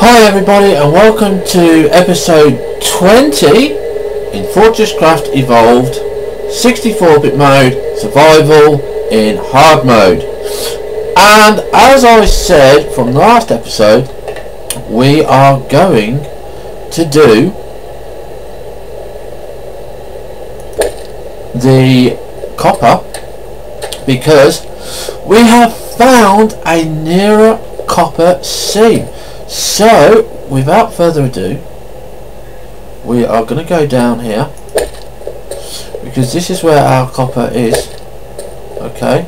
Hi everybody and welcome to episode 20 in FortressCraft Evolved 64-bit mode survival in hard mode. And as I said from the last episode, we are going to do the copper because we have found a nearer copper seam. So without further ado, we are going to go down here because this is where our copper is. Okay,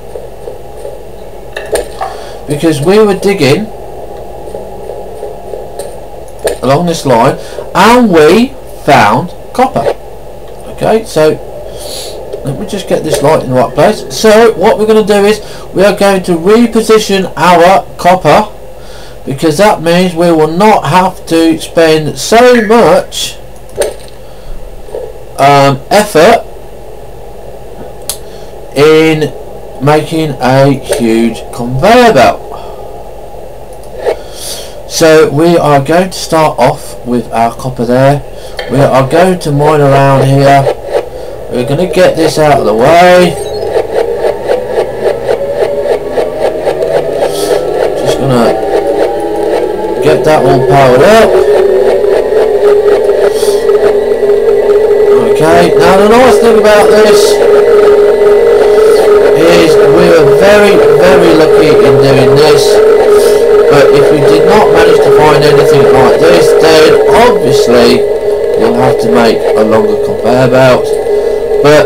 because we were digging along this line and we found copper. Okay, so let me just get this light in the right place. So what we're going to do is we are going to reposition our copper, because that means we will not have to spend so much effort in making a huge conveyor belt. So we are going to start off with our copper there. We are going to mine around here. We're going to get this out of the way. Just going to get that all powered up. Okay, now the nice thing about this is we are very lucky in doing this, but if we did not manage to find anything like this, then obviously you'll have to make a longer conveyor belt. But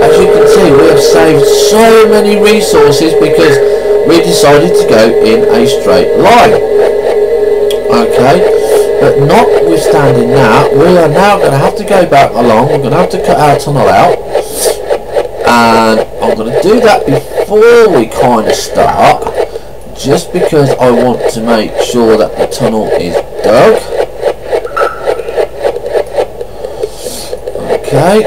as you can see, we have saved so many resources because we decided to go in a straight line. Okay, but notwithstanding that, we are now going to have to go back along. We're going to have to cut our tunnel out, and I'm going to do that before we kind of start, just because I want to make sure that the tunnel is dug. Okay,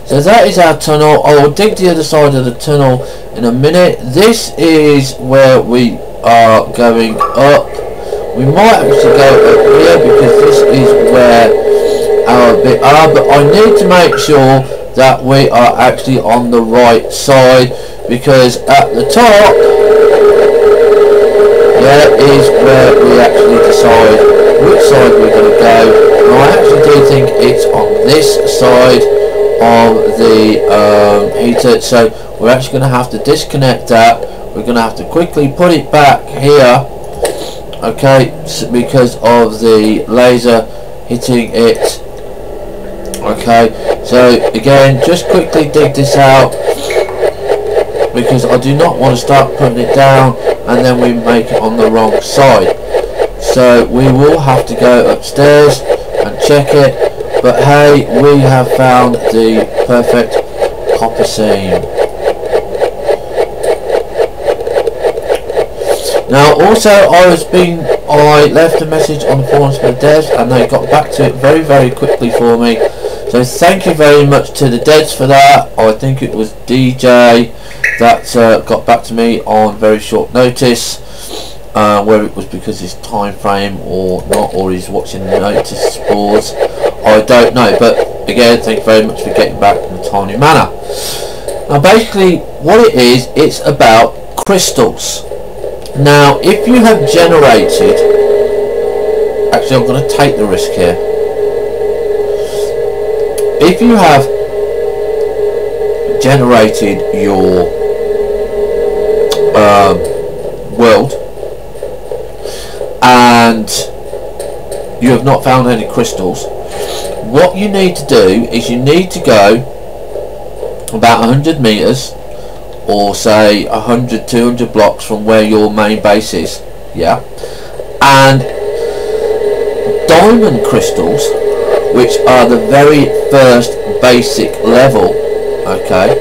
so that is our tunnel. I will dig the other side of the tunnel in a minute. This is where we are going up. We might actually go up here because this is where our bit are, but I need to make sure that we are actually on the right side, because at the top there is where we actually decide which side we're going to go. And I actually do think it's on this side of the heater, so we're actually going to have to disconnect that. We're going to have to quickly put it back here, okay, because of the laser hitting it. Okay, so again, just quickly dig this out, because I do not want to start putting it down and then we make it on the wrong side. So we will have to go upstairs and check it, but hey, we have found the perfect copper seam. Now also I left a message on the forums for the devs and they got back to it very quickly for me, so thank you very much to the devs for that. I think it was DJ that got back to me on very short notice, whether it was because his time frame or not, or he's watching the notice boards, I don't know, but again, thank you very much for getting back in a timely manner. Now basically what it is, it's about crystals. Now if you have generated, actually I'm going to take the risk here, if you have generated your world and you have not found any crystals, what you need to do is you need to go about 100 meters, or say 100-200 blocks from where your main base is, yeah, and diamond crystals, which are the very first basic level, okay,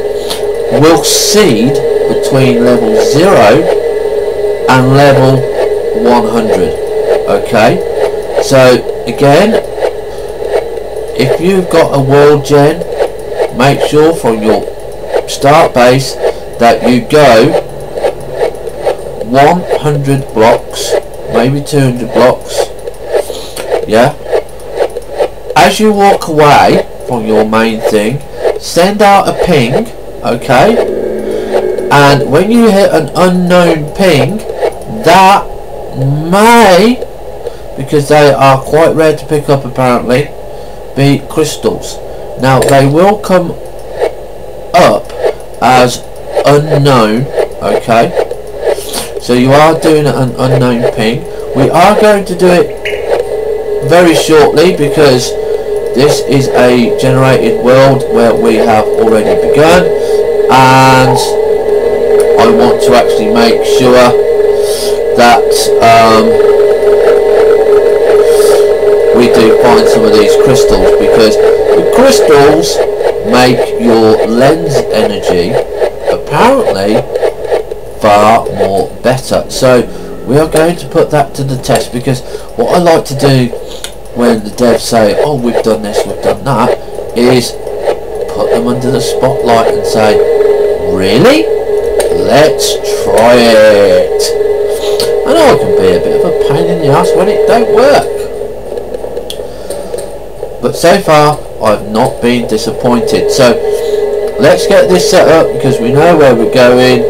will seed between level 0 and level 100. Okay, so again, if you've got a world gen, make sure from your start base that you go 100 blocks, maybe 200 blocks. Yeah. As you walk away from your main thing, send out a ping, okay? And when you hit an unknown ping, that may, because they are quite rare to pick up apparently, be crystals. Now they will come up as unknown, okay? So you are doing an unknown ping. We are going to do it very shortly because this is a generated world where we have already begun, and I want to actually make sure that we do find some of these crystals, because the crystals make your lens energy apparently far more better. So we are going to put that to the test, because what I like to do when the devs say, oh, we've done this, we've done that, is put them under the spotlight and say, really? Let's try it. I know I can be a bit of a pain in the ass when it don't work, but so far I've not been disappointed. So let's get this set up, because we know where we're going.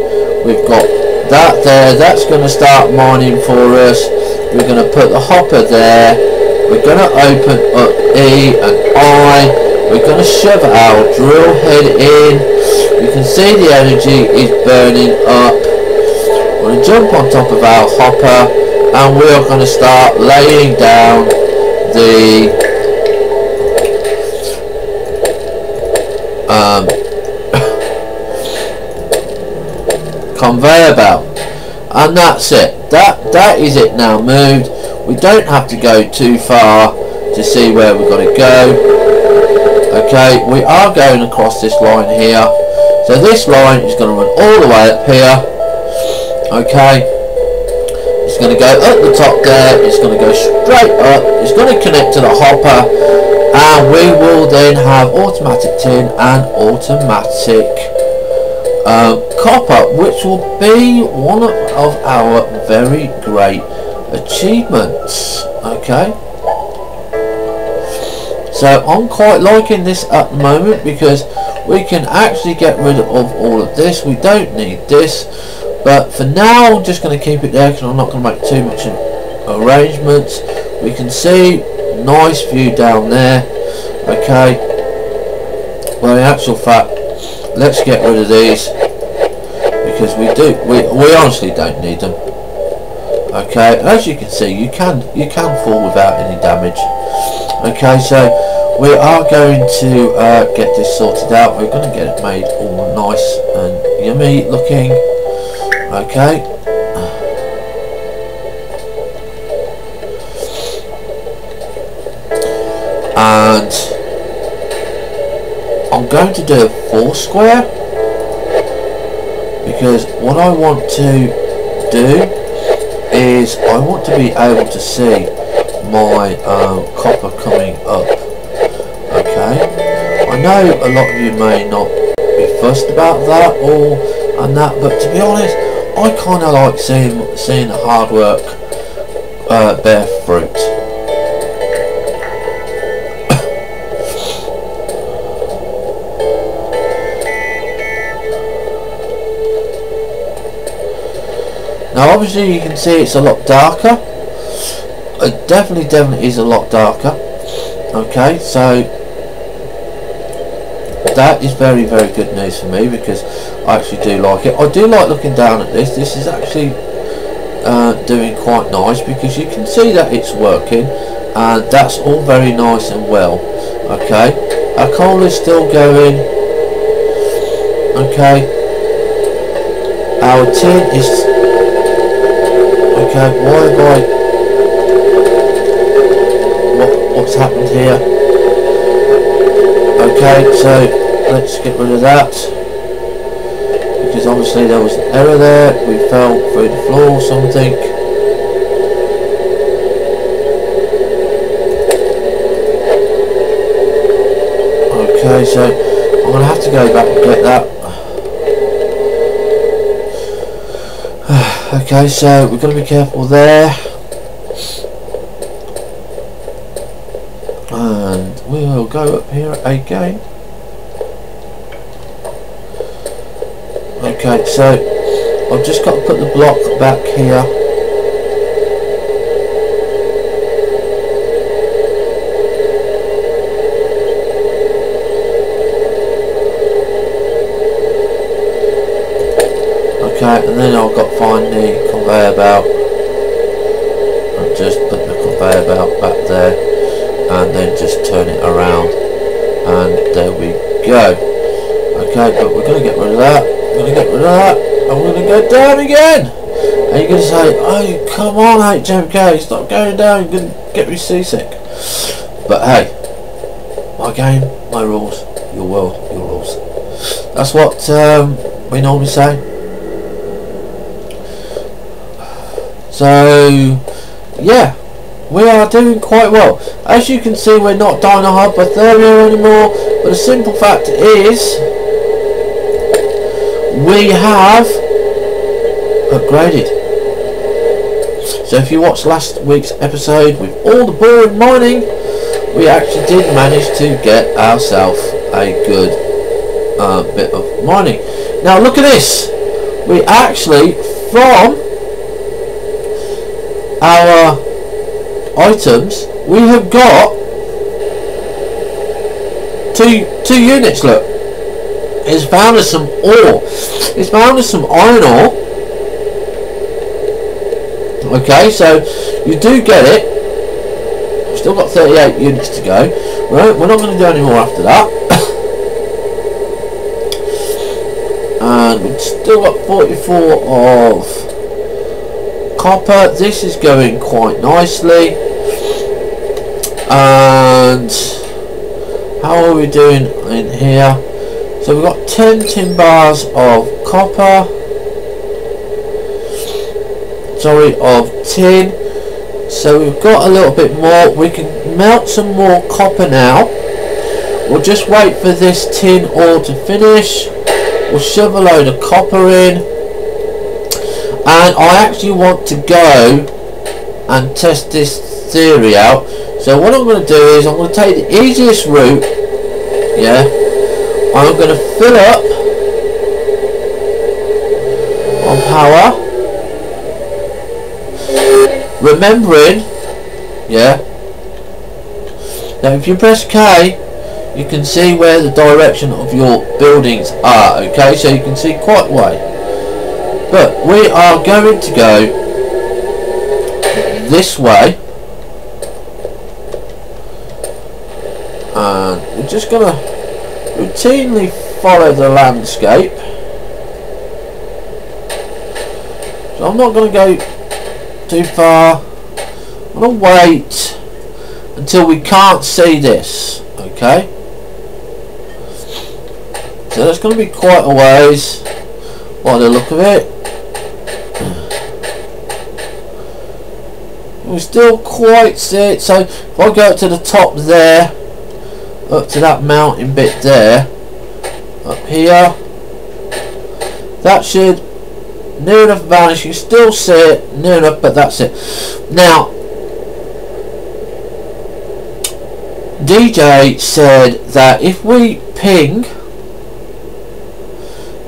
We've got that there, that's going to start mining for us. We're going to put the hopper there. We're going to open up E and I. We're going to shove our drill head in. You can see the energy is burning up. We're going to jump on top of our hopper, and we're going to start laying down the conveyor belt, and that's it. That is it now moved. We don't have to go too far to see where we've got to go. Okay, we are going across this line here, so this line is going to run all the way up here. Okay, it's going to go up the top there, it's going to go straight up, it's going to connect to the hopper, and we will then have automatic tin and automatic copper, which will be one of our very great achievements. Okay, so I'm quite liking this at the moment, because we can actually get rid of all of this. We don't need this, but for now I'm just going to keep it there, because I'm not going to make too much arrangements. We can see nice view down there. Okay, well, in actual fact, let's get rid of these, because we honestly don't need them. Okay, and as you can see, you can fall without any damage. Okay, so we are going to get this sorted out. We're going to get it made all nice and yummy looking. Okay, and I'm going to do a 4 square, because what I want to do is I want to be able to see my copper coming up. Okay, I know a lot of you may not be fussed about that and that, but to be honest, I kind of like seeing the hard work bear fruit. Now obviously you can see it's a lot darker. It definitely is a lot darker. Okay, so that is very good news for me, because I actually do like it. I do like looking down at this. This is actually doing quite nice, because you can see that it's working, and that's all very nice and well. Okay, our coal is still going. Okay, our tin is okay. Why have what's happened here? Okay, so let's get rid of that, because obviously there was an error there. We fell through the floor or something. Okay, so I'm going to have to go back and get that. Okay, so we've got to be careful there. And we will go up here again. Okay, so I've just got to put the block back here. Okay, and then I've got to find the conveyor belt and just put the conveyor belt back there, and then just turn it around, and there we go. Okay, but we're going to get rid of that, we're going to get rid of that, and we're going to go down again. And you're going to say, oh come on HMK, stop going down, you're going to get me seasick. But hey, my game, my rules, your world, your rules. That's what we normally say. So yeah, we are doing quite well. As you can see, we're not Dino Hypothermia anymore, but the simple fact is we have upgraded. So if you watched last week's episode with all the boring mining, we actually did manage to get ourselves a good bit of mining. Now look at this, we actually, from our items, we have got two units. Look, it's found us some ore, it's found us some iron ore. Okay, so you do get it. We've still got 38 units to go. Right, we're not going to do any more after that. And we've still got 44 of copper. This is going quite nicely. And how are we doing in here? So we've got 10 tin bars of copper, sorry, of tin. So we've got a little bit more. We can melt some more copper now. We'll just wait for this tin ore to finish. We'll shove a load of copper in, and I actually want to go and test this theory out. So what I'm going to do is I'm going to take the easiest route. Yeah, I'm going to fill up on power, remembering, yeah, now if you press K, you can see where the direction of your buildings are. Okay, so you can see quite way. But we are going to go this way, and we're just going to routinely follow the landscape. So I'm not going to go too far. I'm going to wait until we can't see this. Okay, so that's going to be quite a ways by the look of it. We still quite see it. So if I go up to the top there, up to that mountain bit there, up here, that should near enough vanish. You can still see it near enough, but that's it. Now DJ said that if we ping,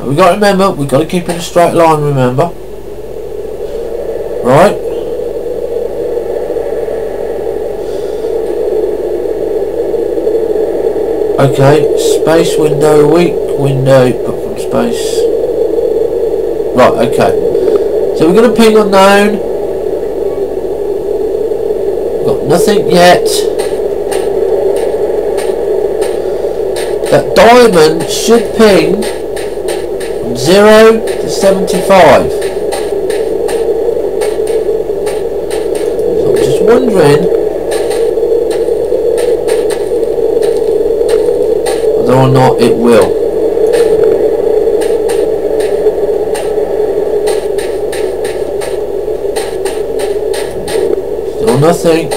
we've got to remember, we've got to keep in a straight line, remember, right? Okay, space window, weak window, but from space. Right, okay. So we're going to ping unknown. Got nothing yet. That diamond should ping from 0 to 75. So I'm just wondering whether or not it will. Still nothing.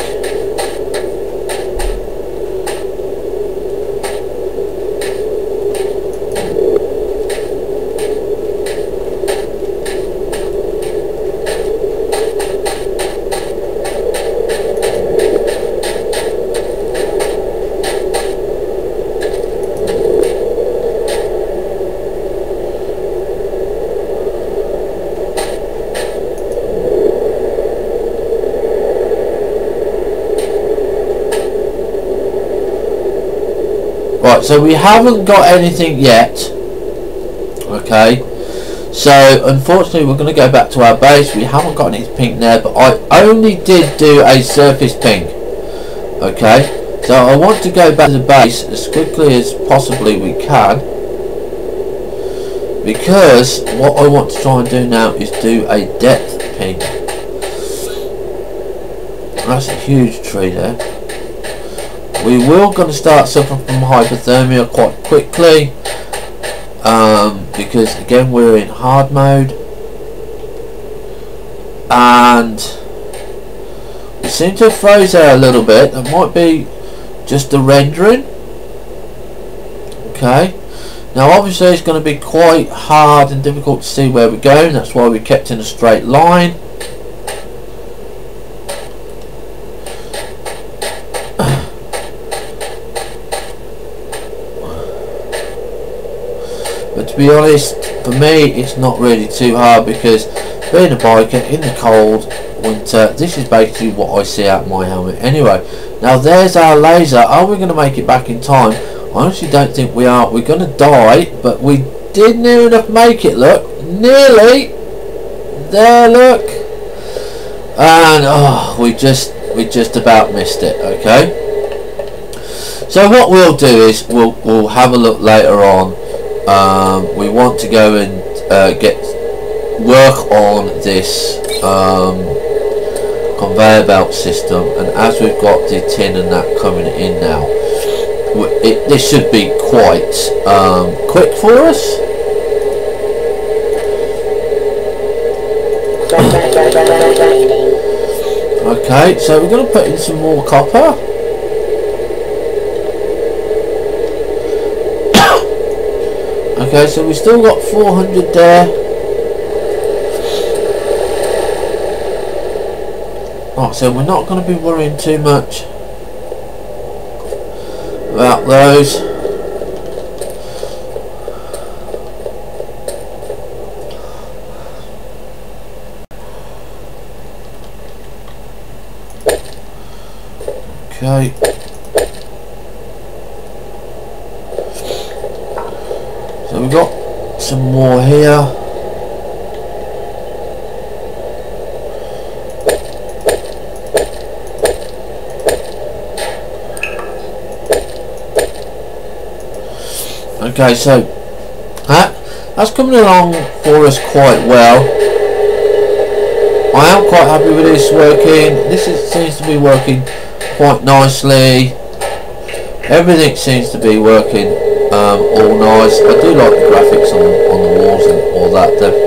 Right, so we haven't got anything yet. Okay, so unfortunately we're going to go back to our base. We haven't got any ping there, but I only did do a surface ping. Okay, so I want to go back to the base as quickly as possibly we can, because what I want to try and do now is do a depth ping. That's a huge tree there. We will going to start suffering from hypothermia quite quickly, because again we're in hard mode, and we seem to have froze there a little bit. That might be just the rendering. Okay, now obviously it's going to be quite hard and difficult to see where we're going. That's why we kept in a straight line. But to be honest, for me it's not really too hard, because being a biker in the cold winter, this is basically what I see out my helmet anyway. Now there's our laser. Are we going to make it back in time? I honestly don't think we are. We're going to die, but we did near enough make it. Look, nearly there, look, and oh, we just about missed it. Okay, so what we'll do is we'll have a look later on. We want to go and work on this conveyor belt system, and as we've got the tin and that coming in now, this should be quite quick for us. Okay, so we're going to put in some more copper. Okay, so we've still got 400 there. Right, so we're not going to be worrying too much about those. Okay. So we've got some more here. Okay, so that's coming along for us quite well. I am quite happy with this working. Seems to be working quite nicely. Everything seems to be working all nice. I do like the graphics on the walls and all that. They've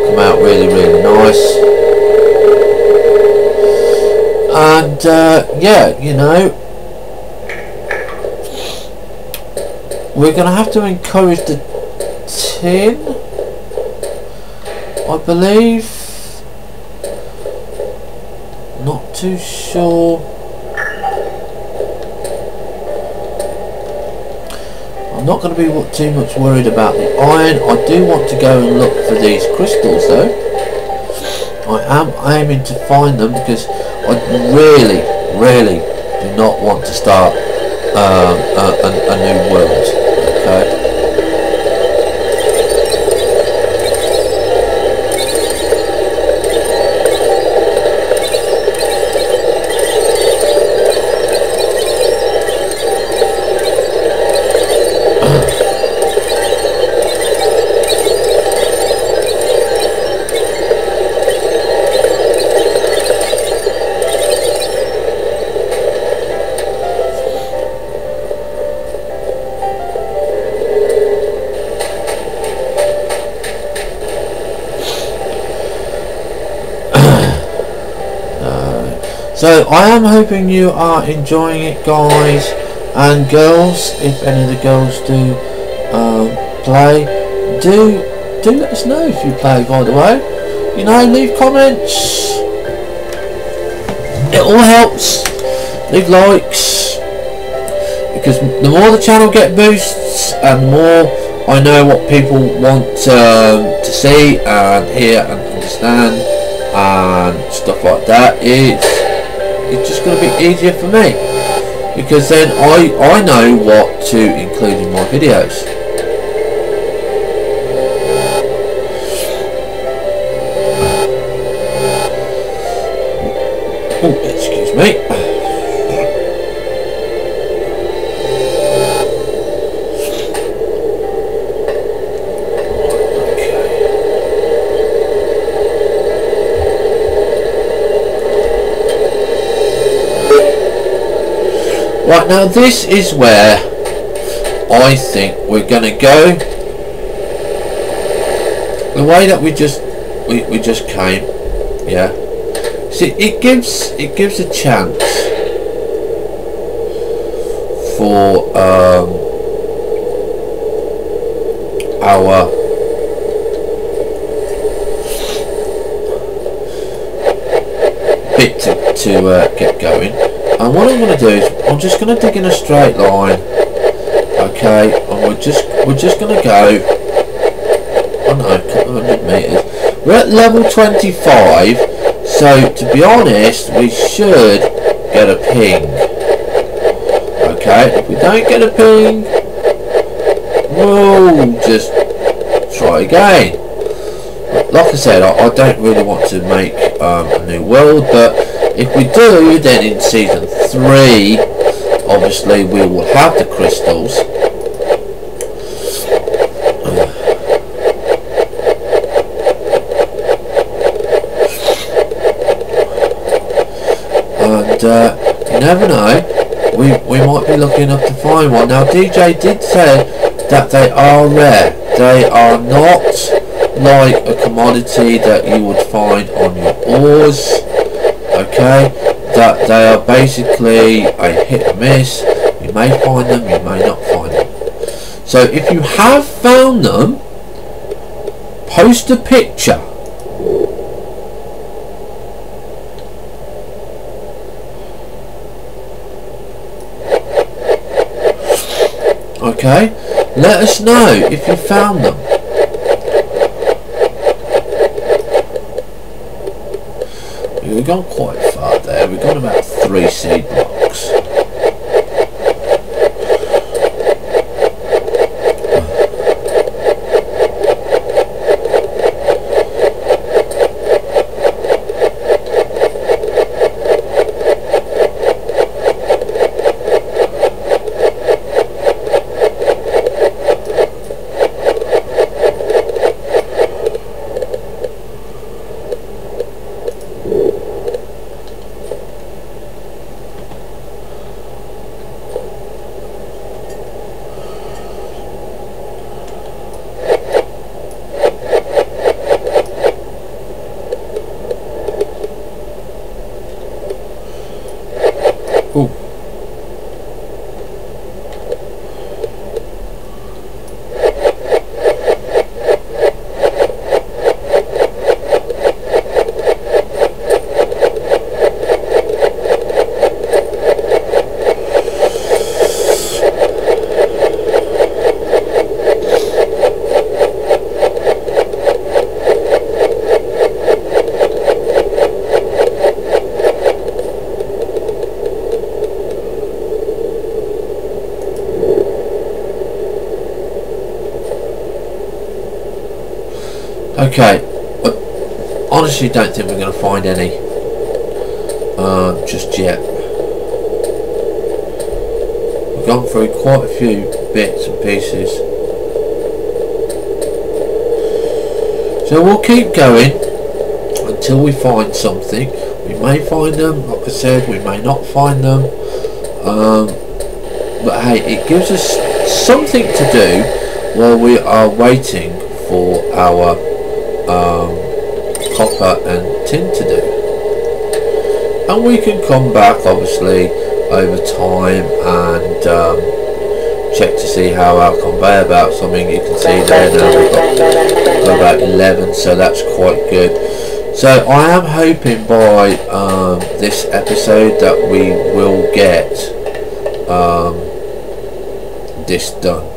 come out really, really nice. And yeah, you know, we're going to have to encourage the tin, I believe. Not too sure. I'm not going to be too much worried about the iron. I do want to go and look for these crystals though. I am aiming to find them, because I really, really do not want to start a new world. Okay. So I am hoping you are enjoying it, guys and girls. If any of the girls do play, do let us know if you play, by the way. You know, leave comments. It all helps. Leave likes, because the more the channel get boosts and the more I know what people want to see and hear and understand and stuff like that, it's just going to be easier for me, because then I know what to include including my videos. Oh, excuse me. Right, now this is where I think we're gonna go. The way that we just came, yeah. See, it gives a chance for our bit to get going. And what I'm going to do is I'm just going to dig in a straight line, okay, and we're just going to go, I don't know, a couple of 100 meters. We're at level 25, so to be honest we should get a ping. Okay, if we don't get a ping, we'll just try again. Like I said, I don't really want to make a new world, but if we do, then in season 3 obviously we will have the crystals. And you never know, we might be lucky enough to find one. Now DJ did say that they are rare. They are not like a commodity that you would find on your ores. Okay, that they are basically a hit or miss. You may find them, you may not find them. So if you have found them, post a picture. Okay, let us know if you found them. We've gone quite far there. We've got about 3 seed blocks. Ooh. Okay, I honestly don't think we're going to find any just yet. We've gone through quite a few bits and pieces, so we'll keep going until we find something. We may find them, like I said, we may not find them, but hey, it gives us something to do while we are waiting for our copper and tin to do, and we can come back obviously over time and check to see how our conveyor belts. I mean, you can see there now we've got about 11, so that's quite good. So I am hoping by this episode that we will get this done.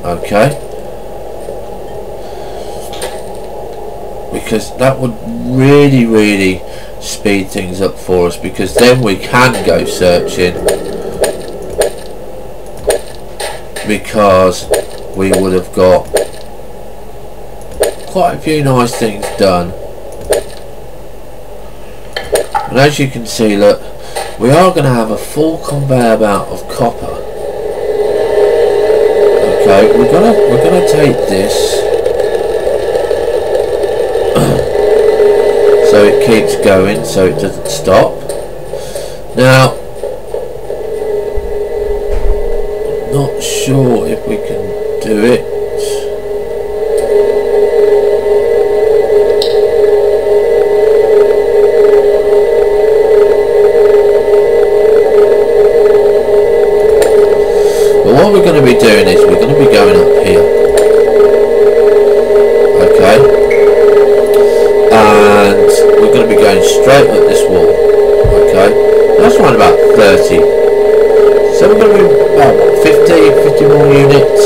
Okay, because that would really speed things up for us, because then we can go searching because we would have got quite a few nice things done. And as you can see, look, we are going to have a full conveyor belt of copper. Okay, we're gonna take this so it keeps going, so it doesn't stop. Now, not sure if we can do it. But what we're going to be doing is we're going to be going up here. Okay. And we're going to be going straight up this wall. Okay. That's around about 30. So we're going to be about 50 more units.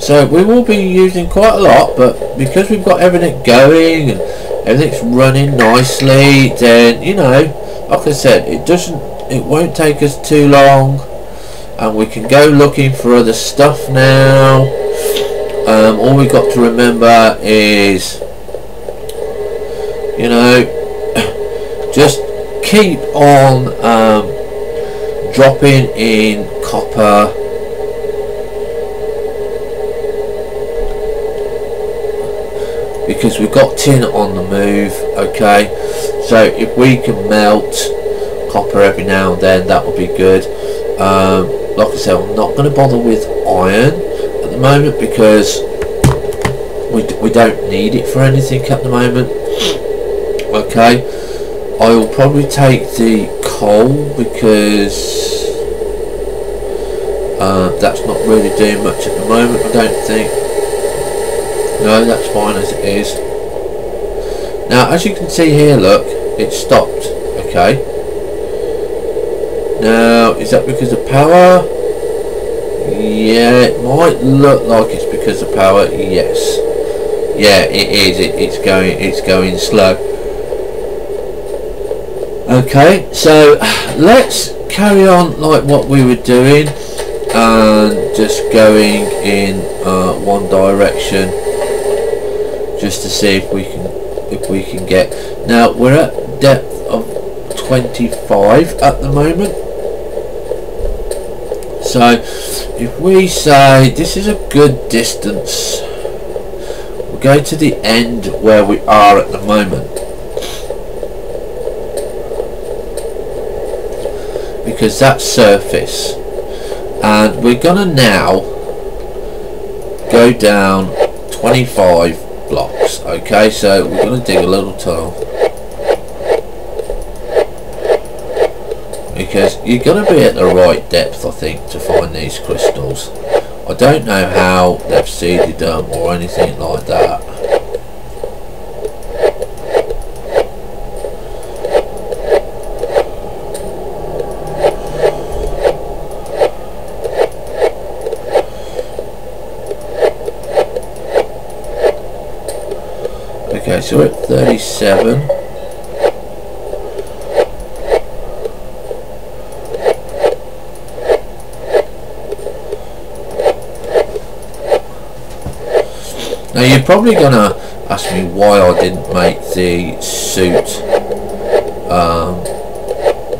So we will be using quite a lot, but because we've got everything going and everything's running nicely, then, you know, like I said, it won't take us too long, and we can go looking for other stuff now. All we've got to remember is, you know, just keep on dropping in copper, because we've got tin on the move. Okay, so if we can melt copper every now and then, that would be good. Like I said, I'm not going to bother with iron at the moment because we don't need it for anything at the moment. Okay, I will probably take the coal because that's not really doing much at the moment, I don't think. No, that's fine as it is. Now, as you can see here, look, it stopped. Okay. Now, is that because of power? Yeah, it might look like it's because of power. Yes. Yeah, it is. It's going slow. Okay, so let's carry on like what we were doing and just going in one direction, just to see if we can get. Now we're at depth of 25 at the moment. So if we say this is a good distance, we'll go to the end where we are at the moment, because that's surface, and we're gonna now go down 25 blocks. Okay, so we're gonna dig a little tunnel, because you're going to be at the right depth, I think, to find these crystals. I don't know how they've seeded them or anything like that. Okay, so we're at 37. Now you're probably gonna ask me why I didn't make the suit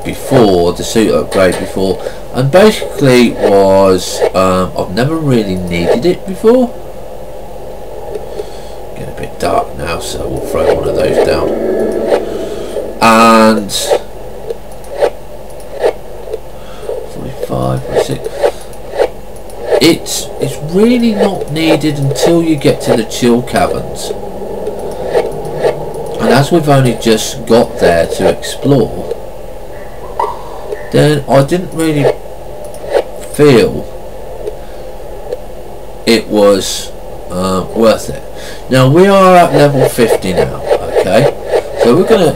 before, the suit upgrade before, and basically was I've never really needed it before. Getting a bit dark now, so we'll throw one of those down. And 45, 46. It's really not needed until you get to the chill caverns, and as we've only just got there to explore, then I didn't really feel it was worth it. Now we are at level 50 now. Okay, so we're gonna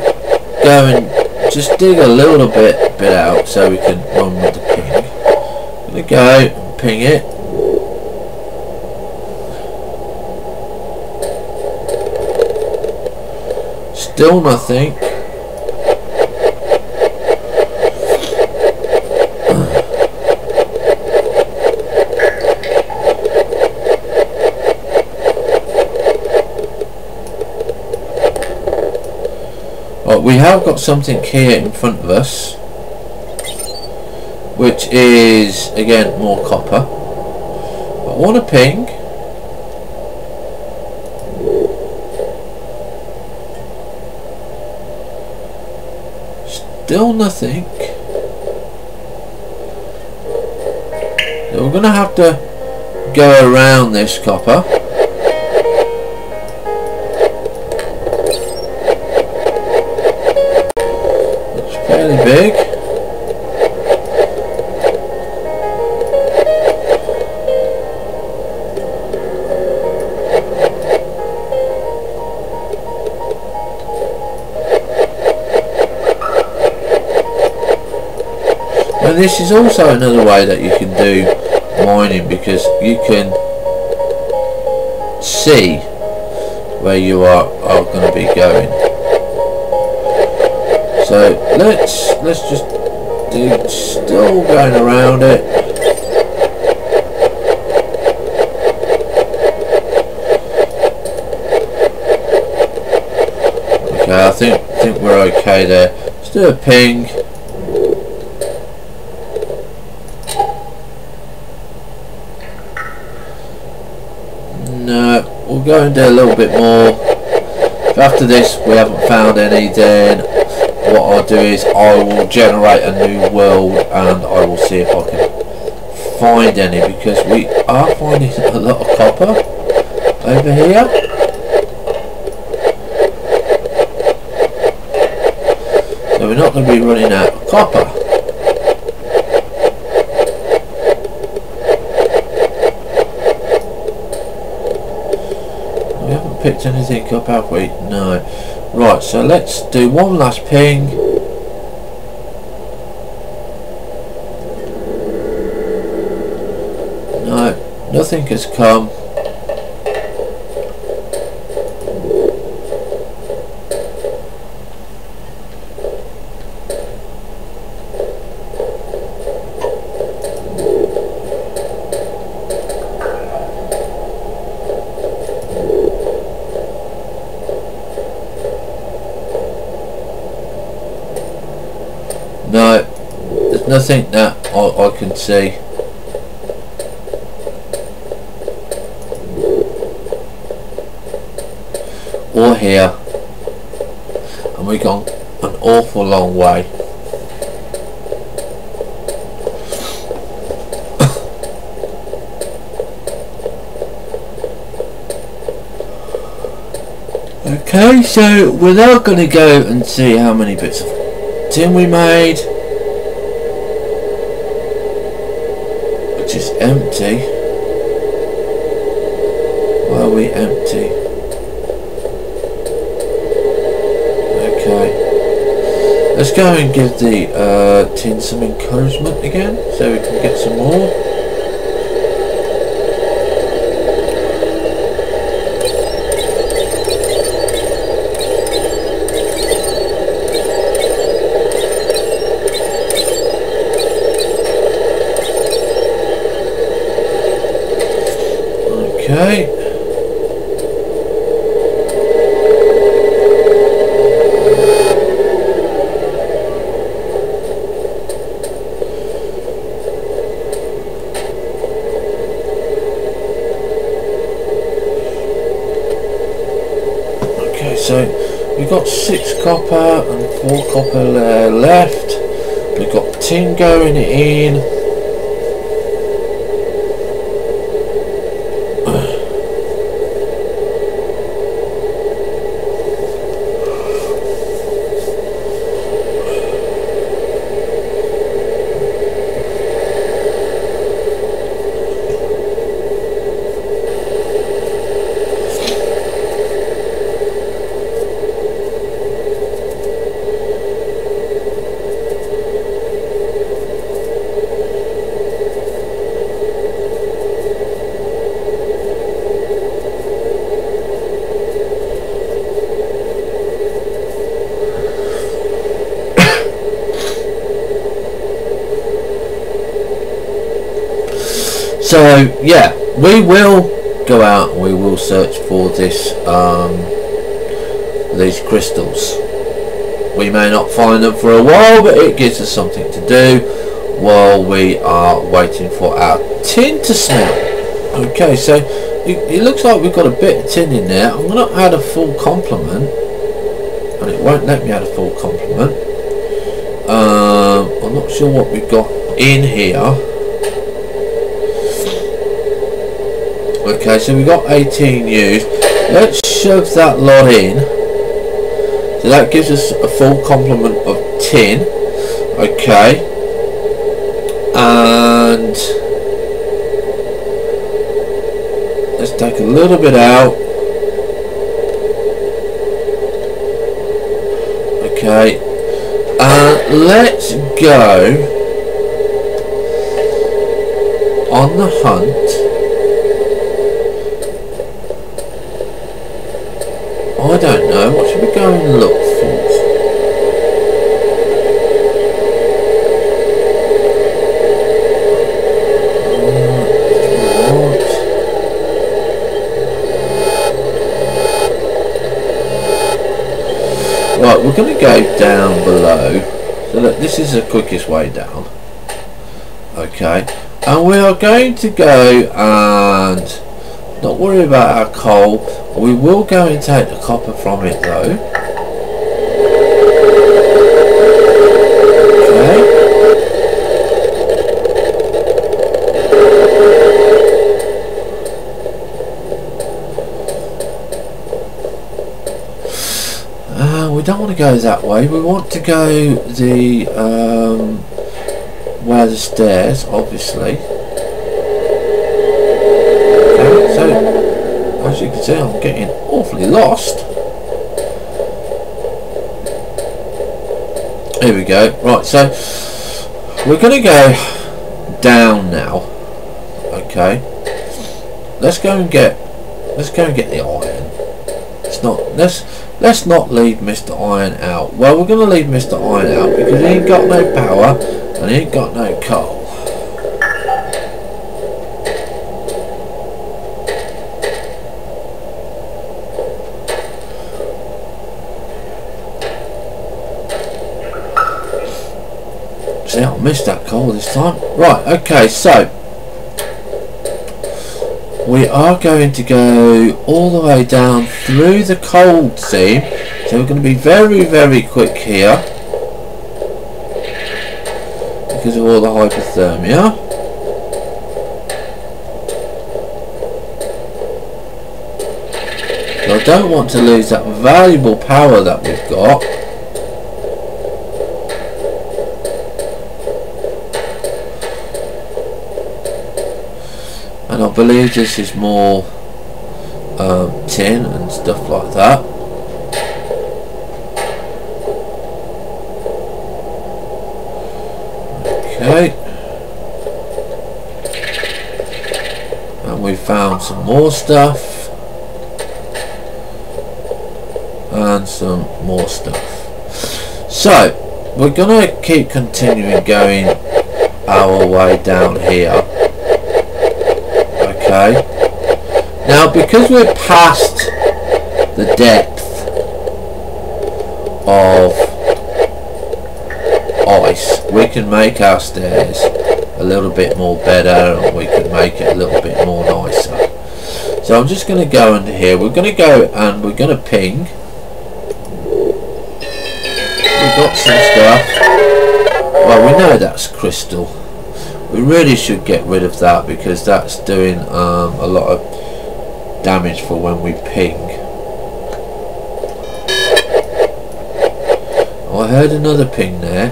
go and just dig a little bit out so we can run with the ping. I'm gonna go and ping it. Still nothing. Right, we have got something here in front of us, which is again more copper. I want a ping. Still nothing. So we're gonna have to go around this copper. It's fairly big. And this is also another way that you can do mining, because you can see where you are going to be going. So let's just dig, still going around it. Okay, I think we're okay there. Let's do a ping. No, we'll go and do a little bit more. If after this we haven't found any, then what I'll do is I will generate a new world and I will see if I can find any, because we are finding a lot of copper over here. So we're not going to be running out of copper. Picked anything up, have we? No. Right, so let's do one last ping. No, nothing has come. No, there's nothing that I can see. Or here. And we've gone an awful long way. Okay, so we're now going to go and see how many bits of tin we made, which is empty. Why are we empty? Okay, let's go and give the tin some encouragement again so we can get some more. Okay. Okay, so we've got 6 copper and 4 copper left. We've got tin going in. So yeah, we will go out and we will search for this these crystals. We may not find them for a while, but it gives us something to do while we are waiting for our tin to smelt. Okay, so it looks like we've got a bit of tin in there. I'm going to add a full complement, and it won't let me add a full complement. I'm not sure what we've got in here. Okay, so we've got 18 used. Let's shove that lot in. So that gives us a full complement of tin. Okay, and let's take a little bit out. Okay, let's go on the hunt. I don't know, what should we go and look for? Right, we're going to go down below. So look, this is the quickest way down. Okay, and we are going to go and not worry about our coal. We will go and take the copper from it though. Okay. We don't want to go that way. We want to go the where the stairs, obviously. Okay, so as you can see, I'm getting awfully lost. Here we go. Right, so we're going to go down now. Okay, let's go and get the iron. Let's not leave Mr. Iron out. Well, we're going to leave Mr. Iron out because he ain't got no power and he ain't got no coal. See, I missed that coal this time. Right, okay, so we are going to go all the way down through the cold seam. So we're going to be very, very quick here because of all the hypothermia. So I don't want to lose that valuable power that we've got. And I believe this is more tin and stuff like that. Okay. And we found some more stuff. And some more stuff. So, we're going to keep continuing going our way down here. Okay. Now, because we're past the depth of ice, we can make our stairs a little bit more better, and we can make it a little bit more nicer. So I'm just going to go into here. We're going to go and we're going to ping. We've got some stuff. Well, we know that's crystal. We really should get rid of that because that's doing a lot of damage for when we ping. Oh, I heard another ping there.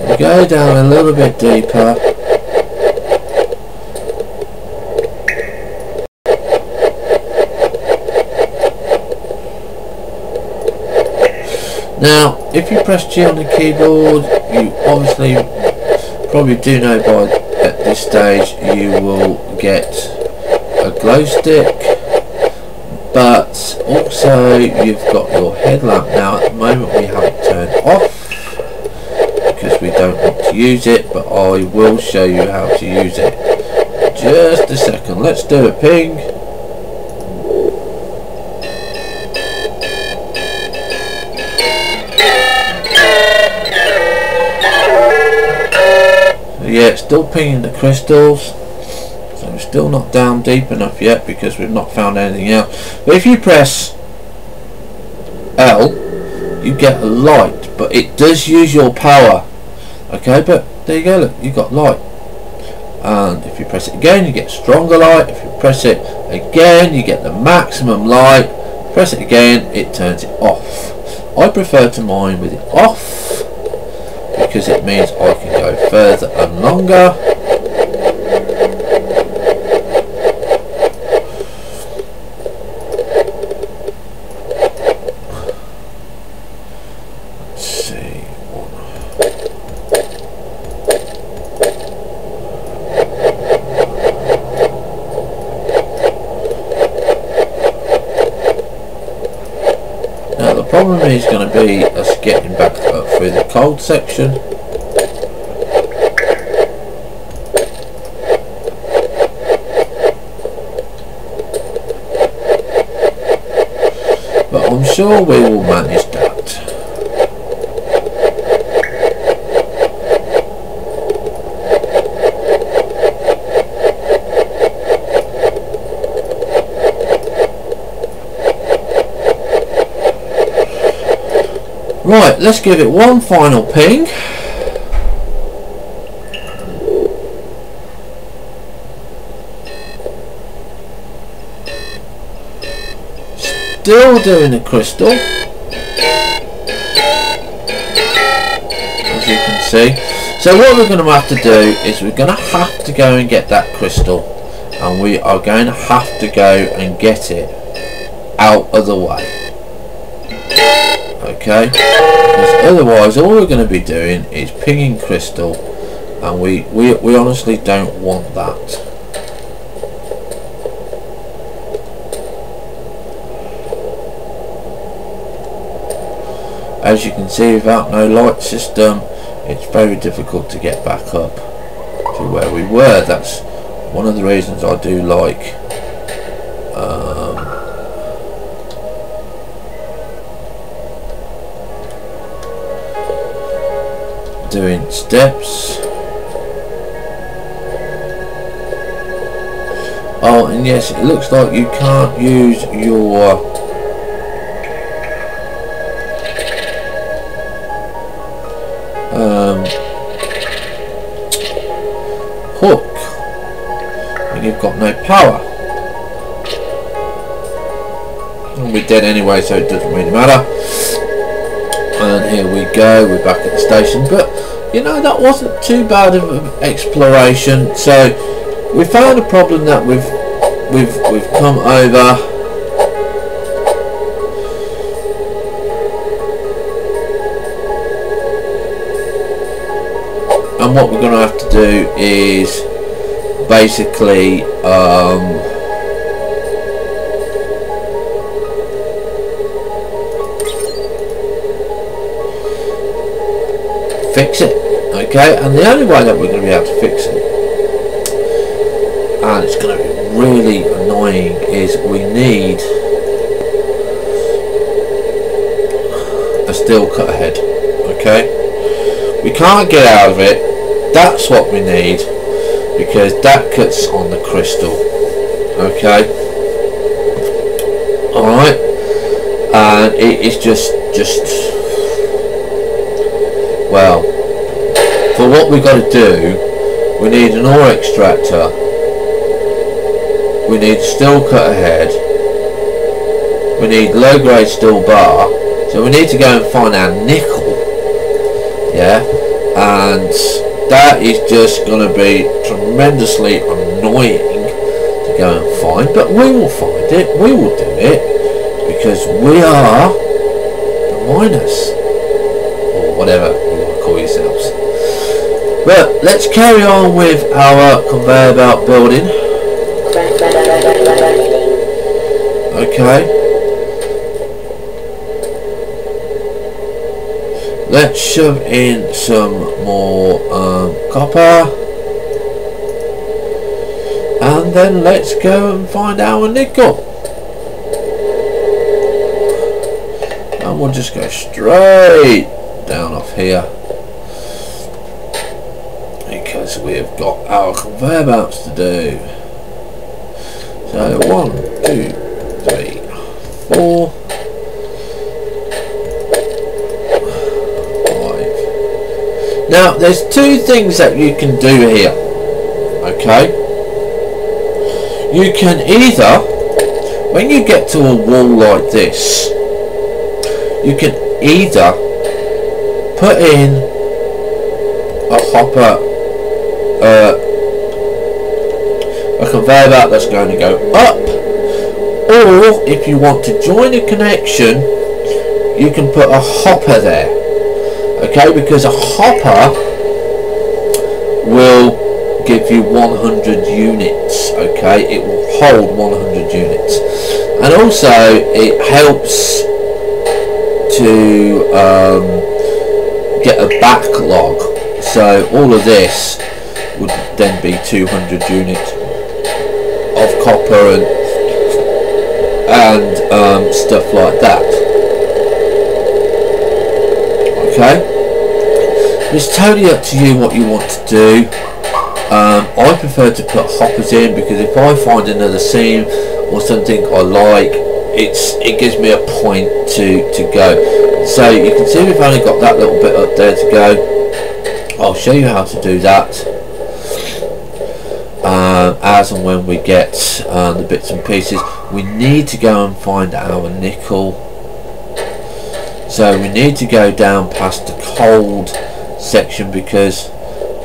We go down a little bit deeper. Now, if you press G on the keyboard, you obviously probably do know by at this stage you will get a glow stick, but also you've got your headlamp. Now, at the moment we have it turned off because we don't want to use it, but I will show you how to use it just a second. Let's do a ping. Yeah, it's still pinging the crystals, so we're still not down deep enough yet because we've not found anything else. But if you press L, you get a light, but it does use your power. Okay, but there you go, look, you got light. And if you press it again, you get stronger light. If you press it again, you get the maximum light. Press it again, it turns it off. I prefer to mine with it off because it means I can go further and longer. Let's see. Now the problem is going to be us getting back up through the cold section. But I'm sure we will manage that. Right, let's give it one final ping. Still doing the crystal, as you can see. So what we're going to have to do is we're going to have to go and get that crystal, and we are going to have to go and get it out of the way. Okay, because otherwise all we're going to be doing is pinging crystal, and we honestly don't want that. As you can see, without no light system, it's very difficult to get back up to where we were. That's one of the reasons I do like doing steps. Oh, and yes, it looks like you can't use your hook when you've got no power. And we're dead anyway, so it doesn't really matter. And here we go, we're back at the station. But you know, that wasn't too bad of an exploration. So we found a problem that we've come over. And what we're going to have to do is basically fix it. Okay, and the only way that we're going to be able to fix it, and it's going to be really annoying, is we need a steel cut head. Okay, we can't get out of it. That's what we need, because that cuts on the crystal. Okay, alright, and it is just well, for what we've got to do, we need an ore extractor, we need steel cutter head, we need low grade steel bar, so we need to go and find our nickel. Yeah, and that is just going to be tremendously annoying to go and find, but we will find it, we will do it, because we are the miners, or whatever you want to call yourselves. But let's carry on with our conveyor belt building. Okay, let's shove in some more copper, and then let's go and find our nickel. And we'll just go straight down off here, because we've got our conveyor belts to do. So 1, 2, 3, 4, 5. Now there's two things that you can do here. Okay, you can either, when you get to a wall like this, you can either put in a hopper, a conveyor belt that's going to go up, or if you want to join a connection, you can put a hopper there. Okay, because a hopper will give you 100 units. Okay, it will hold 100 units, and also it helps to get a backlog. So all of this would then be 200 units of copper and stuff like that. Okay, it's totally up to you what you want to do. I prefer to put hoppers in, because if I find another seam or something I like, it gives me a point to go. So you can see we've only got that little bit up there to go. I'll show you how to do that as and when we get the bits and pieces. We need to go and find our nickel, so we need to go down past the cold section, because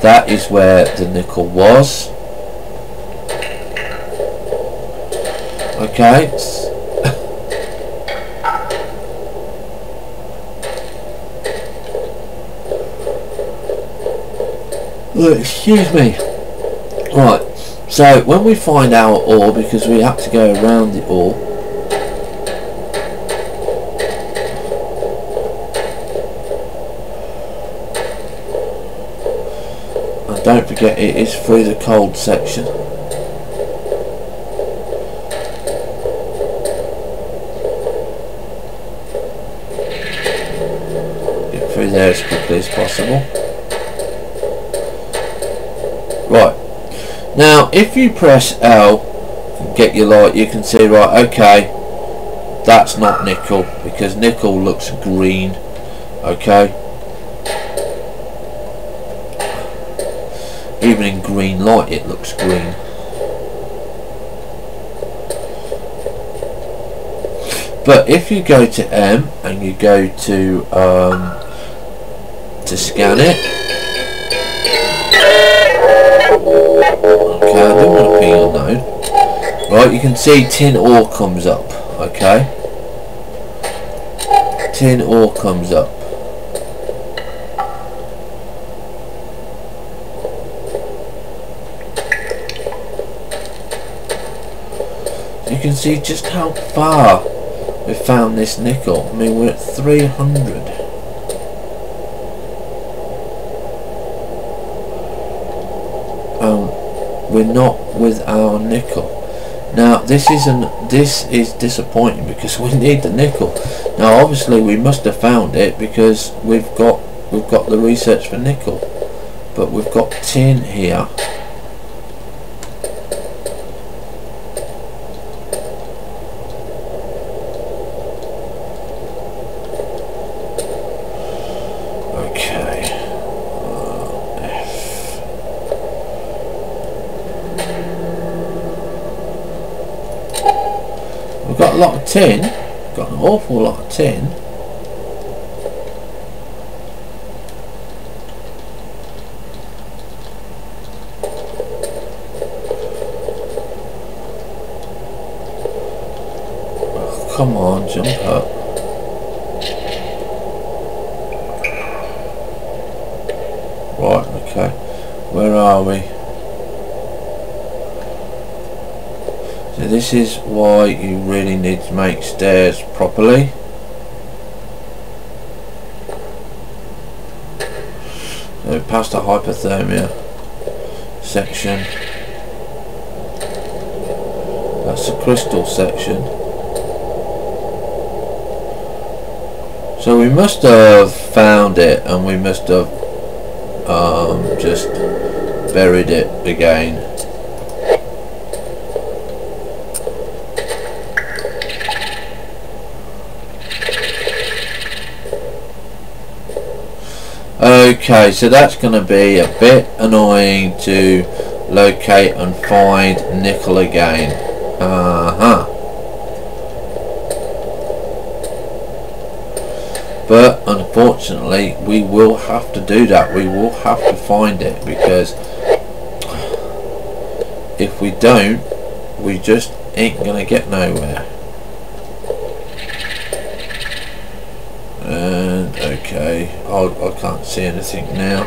that is where the nickel was. Okay. Excuse me. Right, so when we find our ore, because we have to go around the ore, and don't forget it is through the cold section. Get through there as quickly as possible. Right, now if you press L and get your light, you can see, right, okay, that's not nickel, because nickel looks green. Okay, even in green light it looks green. But if you go to M and you go to scan it, okay, I don't want to be unknown. Right, you can see tin ore comes up. Okay, tin ore comes up. You can see just how far we found this nickel. I mean, we're at 300. We're not with our nickel. Now this is disappointing, because we need the nickel. Now obviously we must have found it, because we've got the research for nickel, but we've got tin here. Got a lot of tin, got an awful lot of tin. Oh, come on, jump up. Right, okay, where are we? So this is why you really need to make stairs properly. So past the hypothermia section. That's the crystal section. So we must have found it, and we must have just buried it again. Okay, so that's going to be a bit annoying to locate and find nickel again. But unfortunately we will have to do that. We will have to find it, because if we don't, we just ain't gonna get nowhere. And okay, I can't see anything now.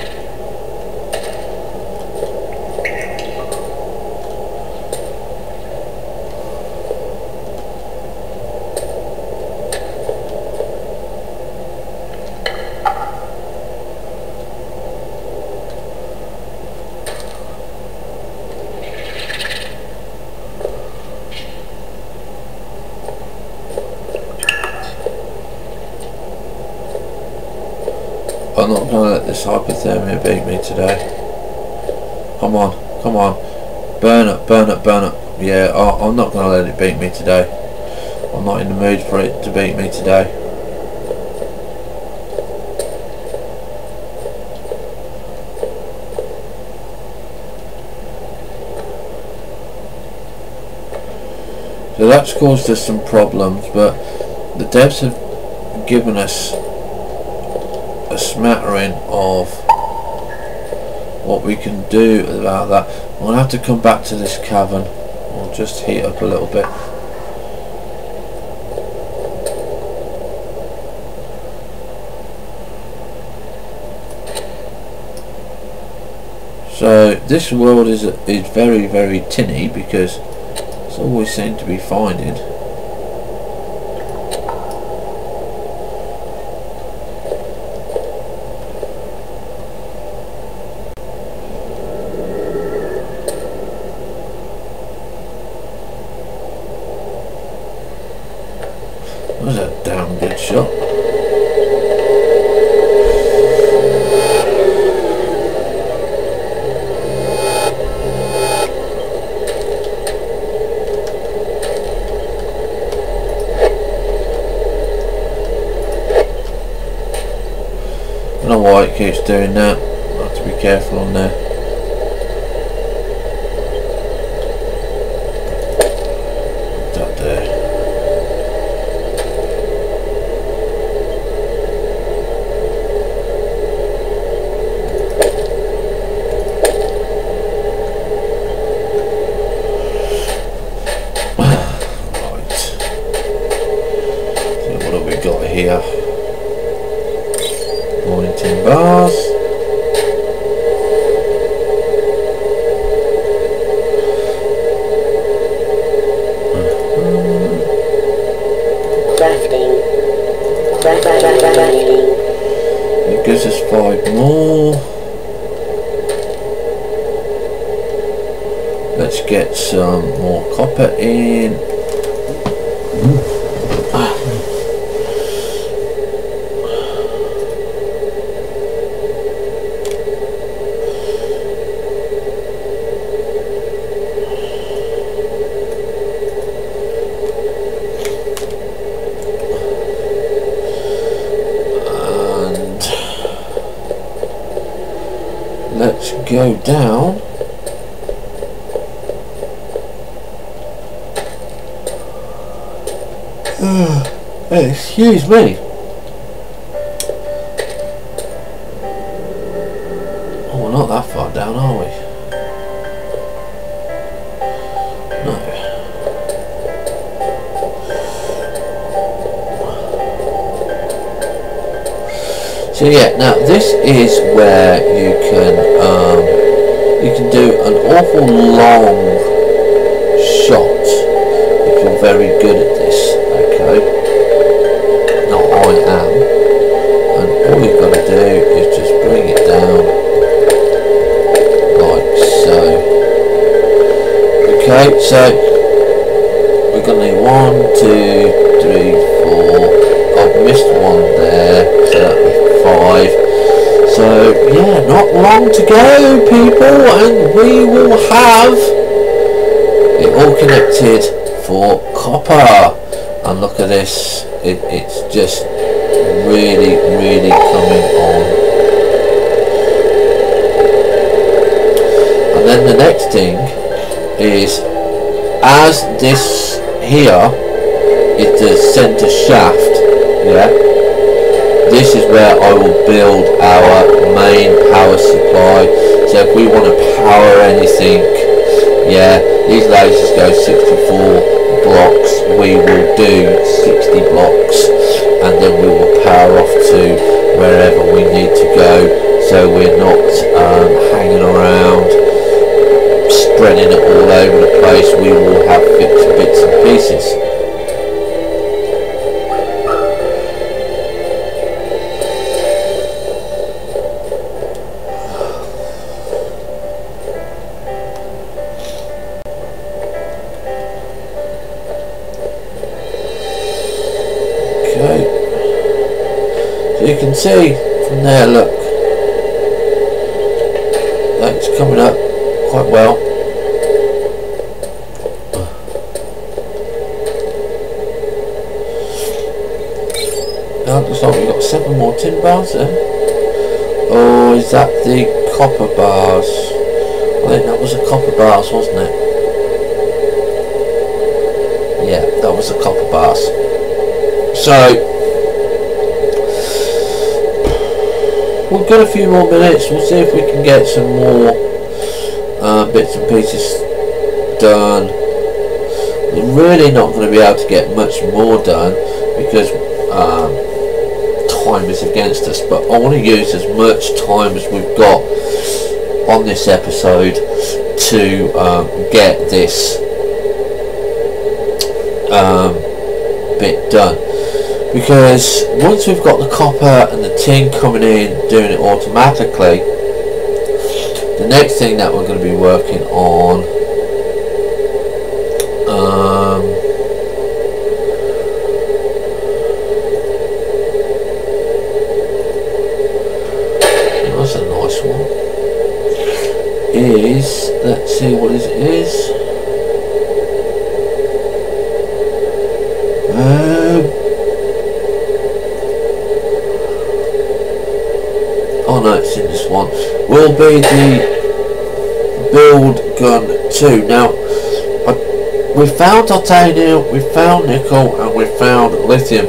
I'm not going to let this hypothermia beat me today. Come on, come on. Burn up, burn up, burn up. Yeah, I'm not going to let it beat me today. I'm not in the mood for it to beat me today. So that's caused us some problems, but the devs have given us a smattering of what we can do about that. I'm going to have to come back to this cavern. I'll just heat up a little bit. So this world is very, very tinny, because it's always seemed to be finding. That was a damn good shot. I don't know why it keeps doing that. I have to be careful on there. That there. Right. So what have we got here? 19 bars. It gives us 5 more. Let's get some more copper in. Let's go down. Excuse me. Oh, we're not that far down, are we? No. So yeah, now this is where you can do an awful long shot if you're very good at this. Okay, now I am, and all you've got to do is just bring it down like so. Okay, so we're going to need 1, 2, 3, 4. I've missed one there, so that'll be 5. So yeah, not long to go, people, and we will have it all connected for copper. And look at this, it's just really coming on. And then the next thing is, as this here is the center shaft, yeah, this is where I will build our main power supply. So if we want to power anything, yeah, these lasers go 64 blocks, we will do 60 blocks, and then we will power off to wherever we need to go, so we're not hanging around spreading it all over the place. We will have bits and pieces. You can see from there, look, that's coming up quite well. Now it looks like we've got 7 more tin bars there. Oh, is that the copper bars? I think that was the copper bars, wasn't it? Yeah, that was the copper bars. So we've got a few more minutes. We'll see if we can get some more bits and pieces done. We're really not going to be able to get much more done because time is against us, but I want to use as much time as we've got on this episode to get this bit done. Because once we've got the copper and the tin coming in, doing it automatically, the next thing that we're going to be working on that's a nice one, is, let's see what it is. Oh no, it's in this one. Will be the build gun 2. Now, we found titanium, we found nickel, and we found lithium.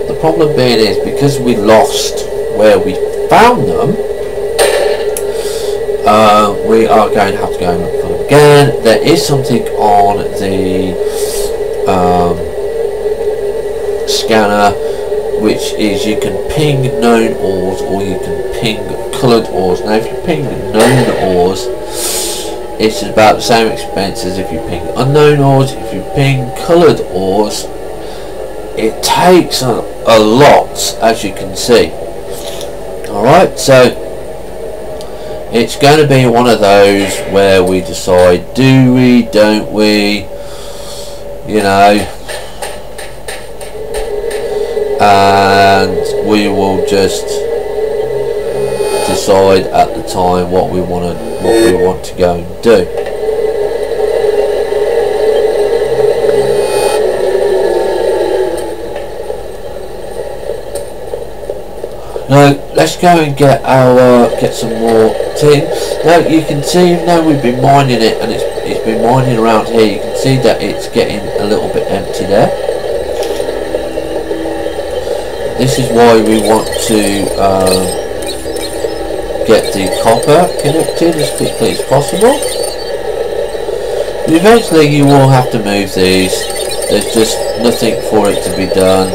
The problem being is, because we lost where we found them, we are going to have to go and look for them again. There is something on the scanner, which is you can ping known ores or you can ping coloured ores. Now if you ping known ores, it's about the same expense as if you ping unknown ores. If you ping coloured ores, it takes a lot, as you can see. Alright, so it's going to be one of those where we decide, do we, don't we, you know, and we will just decide at the time what we want to go and do. Now let's go and get some more tin. Now you can see, even though we've been mining it and it's been mining around here, you can see that it's getting a little bit empty there. This is why we want to get the copper connected as quickly as possible. But eventually you will have to move these. There's just nothing for it to be done.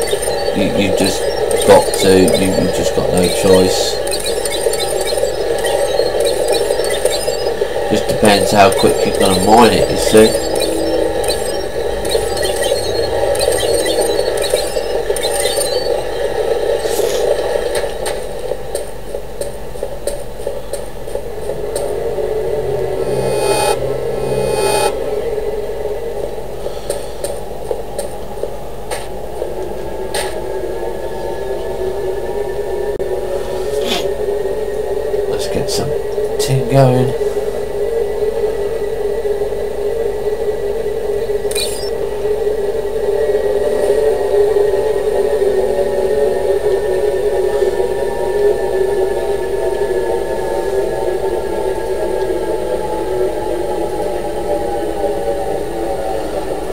You just got to. You just got no choice. Just depends how quick you're going to mine it, you see. going.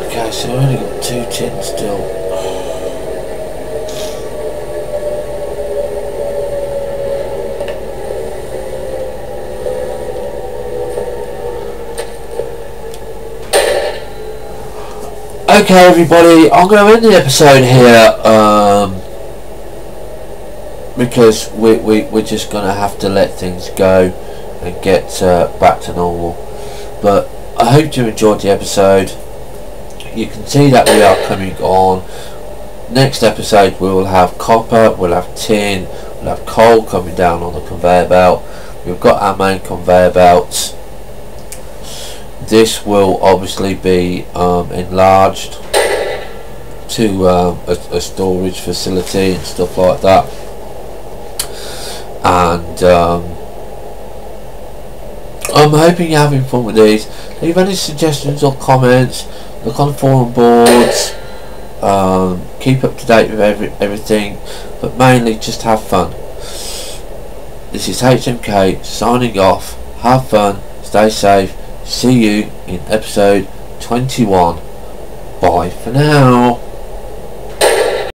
Okay, so I've only got 2 tins still. Okay everybody, I'm going to end the episode here because we're just going to have to let things go and get back to normal. But I hope you enjoyed the episode. You can see that we are coming on. Next episode we will have copper, we'll have tin, we'll have coal coming down on the conveyor belt. We've got our main conveyor belts. This will obviously be enlarged to a storage facility and stuff like that. And I'm hoping you're having fun with these. Leave any suggestions or comments. Look on forum boards. Keep up to date with everything, but mainly just have fun. This is HMK signing off. Have fun. Stay safe. See you in episode 21. Bye for now.